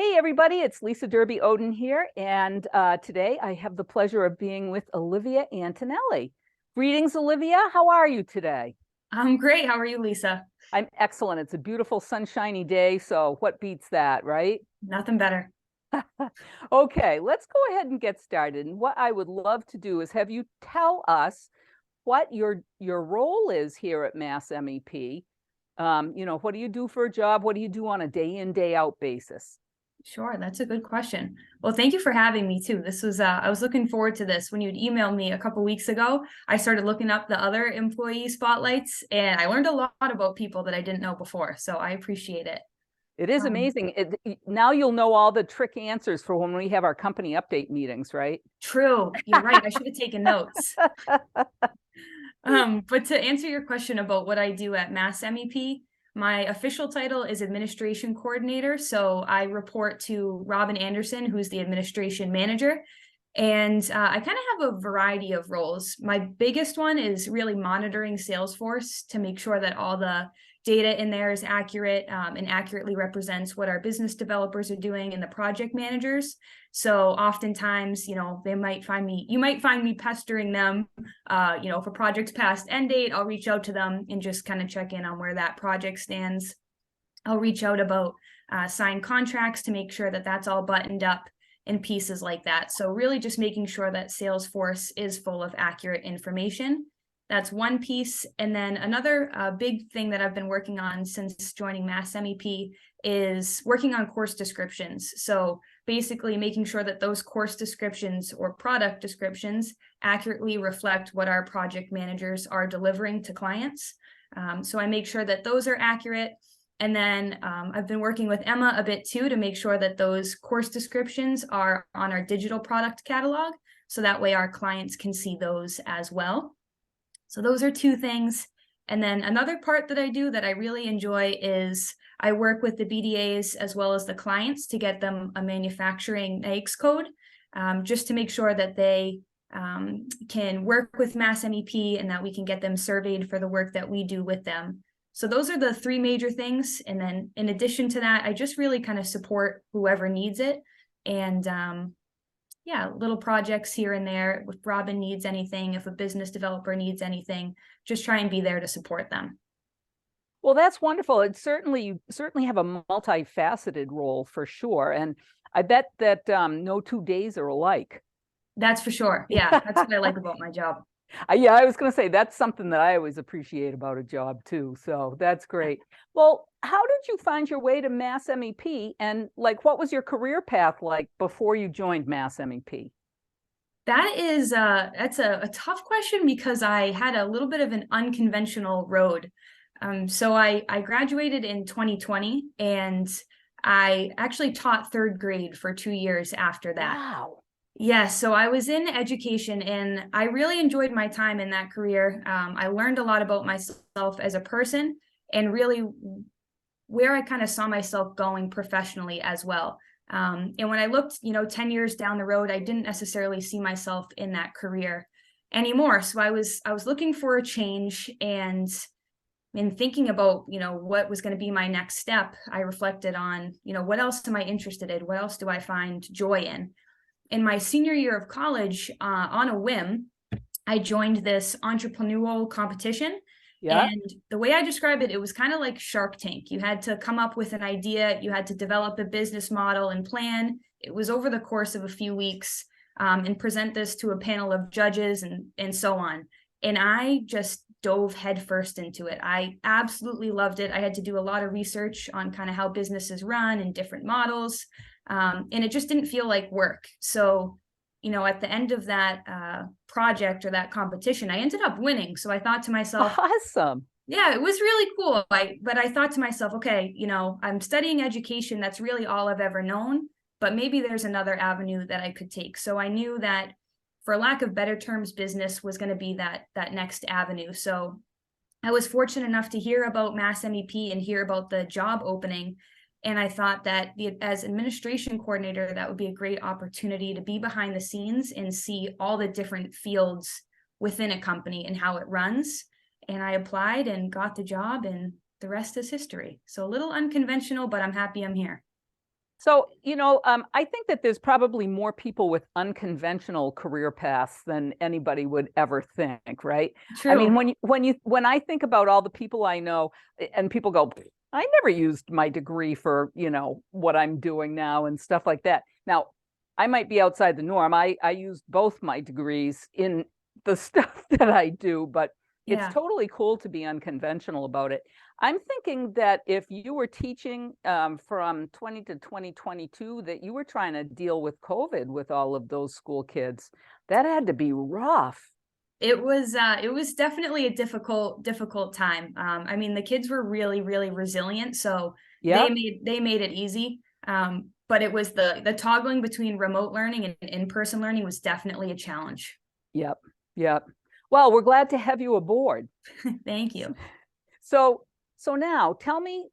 Hey everybody, it's Lisa Derby Oden here, and today I have the pleasure of being with Olivia Antonelli. Greetings, Olivia. How are you today? I'm great. How are you, Lisa? I'm excellent. It's a beautiful sunshiny day, so what beats that, right? Nothing better. Okay, let's go ahead and get started. And what I would love to do is have you tell us what your role is here at MassMEP. What do you do for a job? What do you do on a day in, day out basis? Sure, that's a good question. Well, thank you for having me too. I was looking forward to this. When you'd emailed me a couple weeks ago, I started looking up the other employee spotlights and I learned a lot about people that I didn't know before. So I appreciate it. It is Um, amazing. Now you'll know all the trick answers for when we have our company update meetings, right? True. You're right. I should have taken notes. But to answer your question about what I do at Mass MEP, my official title is administration coordinator. So I report to Robin Anderson, who's the administration manager. And I kind of have a variety of roles. My biggest one is really monitoring Salesforce to make sure that all the data in there is accurate and accurately represents what our business developers are doing and the project managers. So oftentimes, you might find me pestering them. If a project's past end date, I'll reach out to them and just kind of check in on where that project stands. I'll reach out about signed contracts to make sure that that's all buttoned up and pieces like that. So really just making sure that Salesforce is full of accurate information. That's one piece. And then another big thing that I've been working on since joining MassMEP is working on course descriptions. So basically making sure that those course descriptions or product descriptions accurately reflect what our project managers are delivering to clients. So I make sure that those are accurate. And then I've been working with Emma a bit too to make sure that those course descriptions are on our digital product catalog. So that way our clients can see those as well. So those are two things. And then another part that I do that I really enjoy is I work with the BDAs as well as the clients to get them a manufacturing NAICS code, just to make sure that they can work with MassMEP and that we can get them surveyed for the work that we do with them. So those are the three major things. And then in addition to that, I just really kind of support whoever needs it. And little projects here and there. If Robin needs anything, if a business developer needs anything, just try and be there to support them. Well, that's wonderful. You certainly have a multifaceted role for sure. And I bet that no 2 days are alike. That's for sure. Yeah, that's what I like about my job. Yeah, I was going to say that's something that I always appreciate about a job too. So that's great. Well, how did you find your way to Mass MEP, and what was your career path like before you joined Mass MEP? That's a tough question because I had a little bit of an unconventional road. So I graduated in 2020 and I actually taught third grade for 2 years after that. Wow. Yeah, so I was in education and I really enjoyed my time in that career. I learned a lot about myself as a person and really where I kind of saw myself going professionally as well. And when I looked, 10 years down the road, I didn't necessarily see myself in that career anymore. So I was looking for a change and in thinking about, what was going to be my next step, I reflected on, what else am I interested in? What else do I find joy in my senior year of college, on a whim, I joined this entrepreneurial competition. Yeah. And the way I describe it, it was kind of like Shark Tank. You had to come up with an idea, you had to develop a business model and plan. It was over the course of a few weeks, and present this to a panel of judges and so on. And I just dove headfirst into it. I absolutely loved it. I had to do a lot of research on kind of how businesses run and different models. And it just didn't feel like work. So, at the end of that project or that competition, I ended up winning. So I thought to myself, Awesome. yeah, it was really cool. But I thought to myself, okay, I'm studying education. That's really all I've ever known. But maybe there's another avenue that I could take. So I knew that, for lack of better terms, business was going to be that next avenue. So I was fortunate enough to hear about Mass MEP and hear about the job opening. And I thought that as administration coordinator, that would be a great opportunity to be behind the scenes and see all the different fields within a company and how it runs. And I applied and got the job, and the rest is history. So a little unconventional, but I'm happy I'm here. So, I think that there's probably more people with unconventional career paths than anybody would ever think, right? I mean, True. when I think about all the people I know, and people go, I never used my degree for, what I'm doing now and stuff like that. Now, I might be outside the norm. I used both my degrees in the stuff that I do, but it's Yeah. totally cool to be unconventional about it. I'm thinking that if you were teaching from 20 to 2022, that you were trying to deal with COVID with all of those school kids. That had to be rough. It was definitely a difficult time. I mean, the kids were really, really resilient, so Yep, they made it easy. But it was the toggling between remote learning and in-person learning was definitely a challenge. yep, yep. Well, we're glad to have you aboard. Thank you. So, so now tell me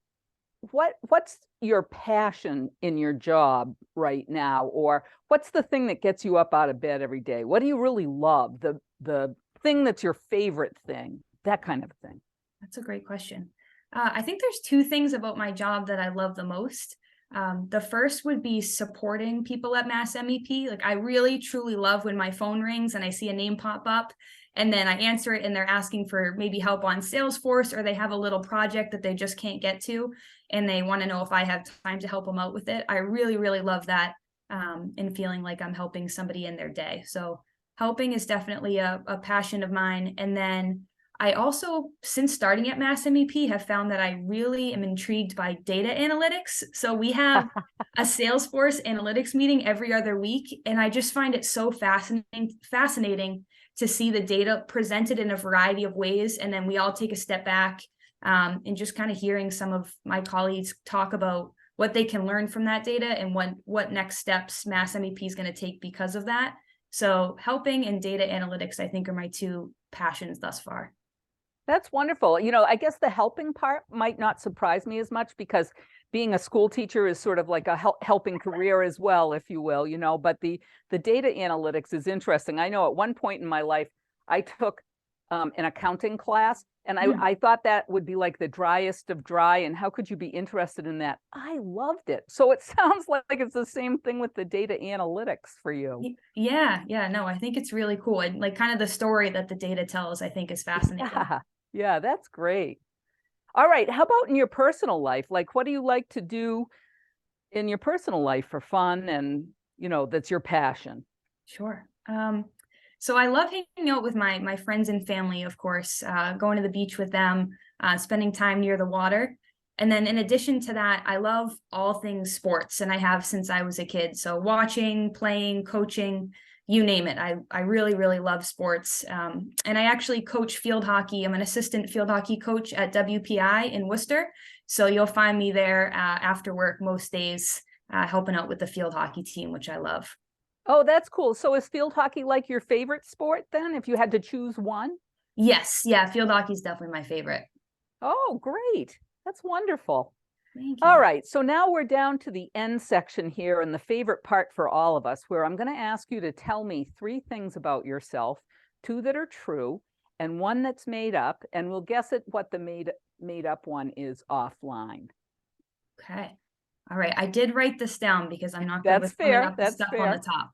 what's your passion in your job right now, or what's the thing that gets you up out of bed every day? What do you really love? The thing that's your favorite thing, that kind of thing. That's a great question. I think there's two things about my job that I love the most. The first would be supporting people at MassMEP. Like I really truly love when my phone rings and I see a name pop up and then I answer it and they're asking for maybe help on Salesforce or they have a little project that they just can't get to and they want to know if I have time to help them out with it. I really, really love that and feeling like I'm helping somebody in their day. So helping is definitely a passion of mine. And then I also, since starting at MassMEP, have found that I really am intrigued by data analytics. So we have a Salesforce analytics meeting every other week, and I just find it so fascinating to see the data presented in a variety of ways, and then we all take a step back and just kind of hearing some of my colleagues talk about what they can learn from that data and what next steps MassMEP is going to take because of that. So helping and data analytics, I think, are my two passions thus far. That's wonderful. I guess the helping part might not surprise me as much because being a school teacher is sort of like a helping career as well, if you will, but the data analytics is interesting. I know at one point in my life, I took an accounting class and I thought that would be like the driest of dry. And how could you be interested in that? I loved it. So it sounds like it's the same thing with the data analytics for you. Yeah, no, I think it's really cool. And like kind of the story that the data tells, I think is fascinating. Yeah, yeah, that's great. All right. How about in your personal life? Like, what do you like to do in your personal life for fun and, that's your passion? Sure. So I love hanging out with my friends and family, of course, going to the beach with them, spending time near the water. And then in addition to that, I love all things sports, and I have since I was a kid. So watching, playing, coaching, you name it. I really, really love sports. And I actually coach field hockey. I'm an assistant field hockey coach at WPI in Worcester. So you'll find me there after work most days, helping out with the field hockey team, which I love. Oh, that's cool. So is field hockey like your favorite sport then, if you had to choose one? Yes, yeah, field hockey is definitely my favorite. Oh, great. That's wonderful. Thank All you. right. So now we're down to the end section here and the favorite part for all of us, where I'm going to ask you to tell me three things about yourself, two that are true and one that's made up, and we'll guess at what the made up one is offline. Okay. All right. I did write this down because I'm not good That's with coming fair. up with That's stuff on the fair. top.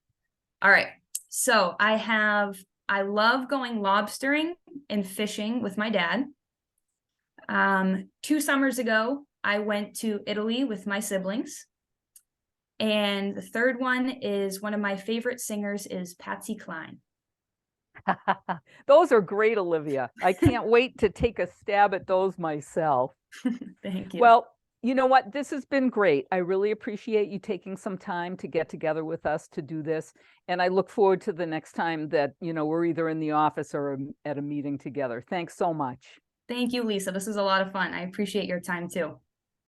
All right. So I love going lobstering and fishing with my dad. 2 summers ago, I went to Italy with my siblings. And the third one is one of my favorite singers is Patsy Cline. Those are great, Olivia. I can't wait to take a stab at those myself. Thank you. Well, you know what? This has been great. I really appreciate you taking some time to get together with us to do this. And I look forward to the next time that, we're either in the office or at a meeting together. Thanks so much. Thank you, Lisa. This is a lot of fun. I appreciate your time too.